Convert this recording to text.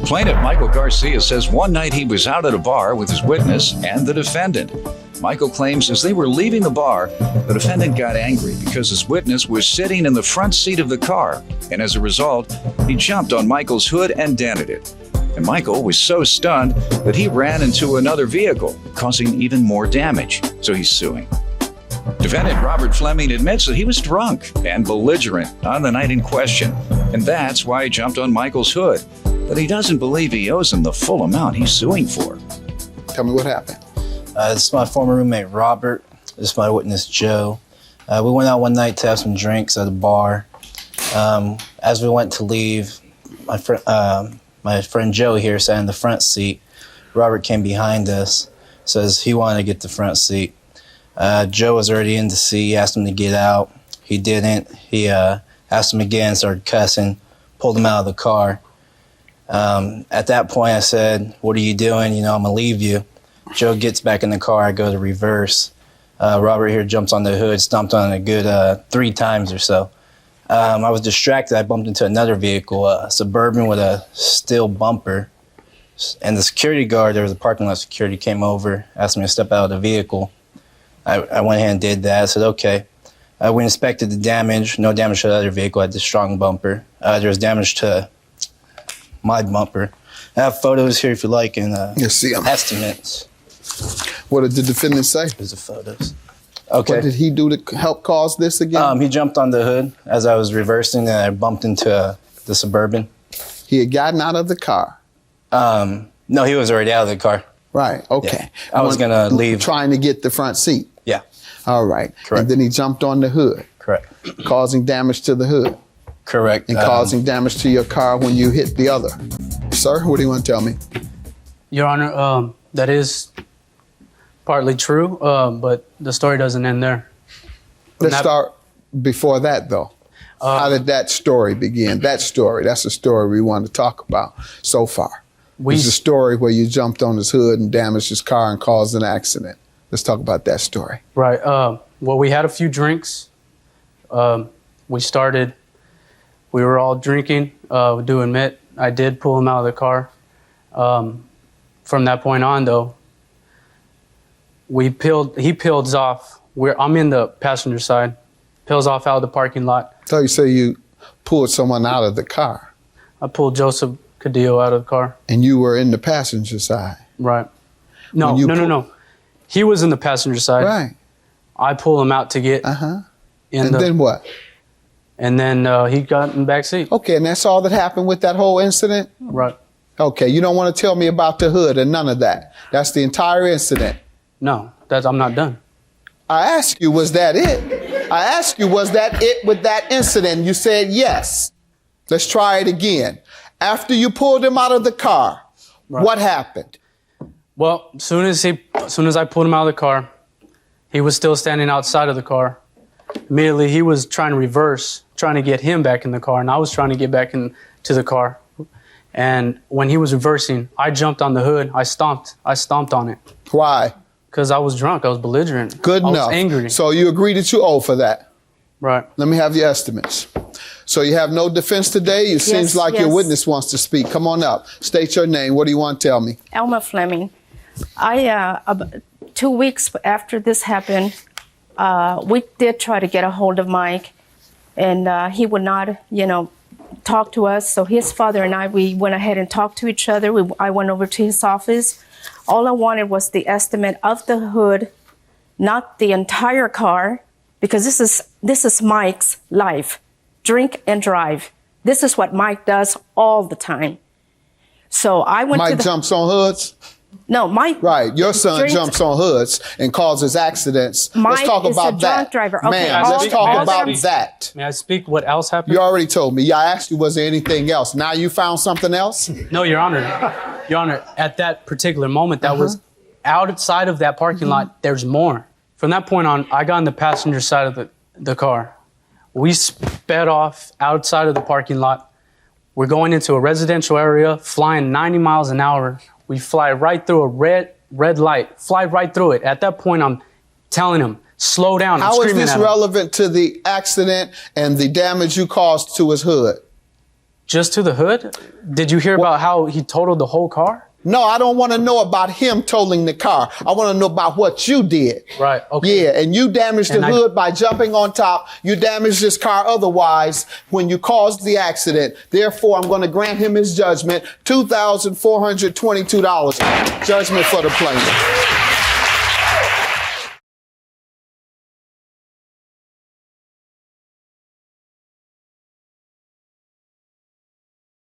Plaintiff Michael Garcia says one night he was out at a bar with his witness and the defendant. Michael claims as they were leaving the bar, the defendant got angry because his witness was sitting in the front seat of the car, and as a result, he jumped on Michael's hood and dented it. And Michael was so stunned that he ran into another vehicle, causing even more damage, so he's suing. Defendant Robert Fleming admits that he was drunk and belligerent on the night in question, and that's why he jumped on Michael's hood. But he doesn't believe he owes him the full amount he's suing for. Tell me what happened. This is my former roommate, Robert. This is my witness, Joe. We went out one night to have some drinks at a bar. As we went to leave, my friend Joe here sat in the front seat. Robert came behind us, says he wanted to get the front seat. Joe was already in the seat. He asked him to get out. He didn't. He asked him again, started cussing, pulled him out of the car. At that point, I said, "What are you doing? I'm gonna leave you." Joe gets back in the car. I go to reverse. Robert here jumps on the hood, stomped on it a good 3 times or so. I was distracted. I bumped into another vehicle, a Suburban with a steel bumper. And the security guard, there was a parking lot security, came over, asked me to step out of the vehicle. I went ahead and did that. I said, okay. We inspected the damage. No damage to the other vehicle. I had the strong bumper. There was damage to my bumper. I have photos here if you like and estimates. What did the defendant say? There's the photos. Okay. What did he do to help cause this again? He jumped on the hood as I was reversing and I bumped into the Suburban. He had gotten out of the car? No, he was already out of the car. Right, okay. Yeah. I was going to leave. Trying to get the front seat? Yeah. All right. Correct. And then he jumped on the hood? Correct. Causing damage to the hood? Correct. And causing damage to your car when you hit the other? Sir, what do you want to tell me? Your Honor, that is partly true, but the story doesn't end there. Let's start before that, though. How did that story begin? That's the story we want to talk about so far. It's a story where you jumped on his hood and damaged his car and caused an accident. Let's talk about that story. Right. Well, we had a few drinks. We were all drinking. We do admit, I did pull him out of the car. From that point on, though, he peels off. I'm in the passenger side, peels off out of the parking lot. So you say you pulled someone out of the car? I pulled Joseph Cadillo out of the car. And you were in the passenger side? Right. No. He was in the passenger side. Right. I pulled him out to get then what? And then he got in the back seat. Okay, and that's all that happened with that whole incident? Right. Okay, you don't want to tell me about the hood and none of that. That's the entire incident. No, I'm not done. I asked you, was that it? I asked you, was that it with that incident? You said yes. Let's try it again. After you pulled him out of the car, what happened? Well, as soon as I pulled him out of the car, he was still standing outside of the car. Immediately, he was trying to reverse, trying to get him back in the car, and I was trying to get back into the car. And when he was reversing, I jumped on the hood. I stomped on it. Why? Because I was drunk. I was belligerent. Good enough. I was angry. So you agree that you owe for that? Right. Let me have your estimates. So you have no defense today? It seems like your witness wants to speak. Come on up. State your name. What do you want to tell me? Elma Fleming. 2 weeks after this happened, we did try to get a hold of Mike, and he would not, talk to us. So his father and I, we went ahead and talked to each other. I went over to his office. All I wanted was the estimate of the hood, not the entire car, because this is Mike's life. Drink and drive. This is what Mike does all the time. So I went Mike jumps on hoods? No, Mike. Right, your son jumps on hoods and causes accidents. Mike let's talk about is a drunk driver. Okay, man, let's talk about that. May I speak what else happened? You already told me. I asked you, was there anything else? Now you found something else? No, Your Honor. Your Honor, at that particular moment, that was outside of that parking lot, there's more. From that point on, I got in the passenger side of the car. We sped off outside of the parking lot. We're going into a residential area, flying 90 miles an hour. We fly right through a red light, fly right through it. At that point, I'm telling him, slow down. How is this relevant to the accident and the damage you caused to his hood? Just to the hood? Did you hear about how he totaled the whole car? No, I don't want to know about him totaling the car. I want to know about what you did. Right, okay. Yeah, and you damaged the hood by jumping on top. You damaged this car otherwise when you caused the accident. Therefore, I'm going to grant him his judgment, $2,422. Judgment for the plaintiff.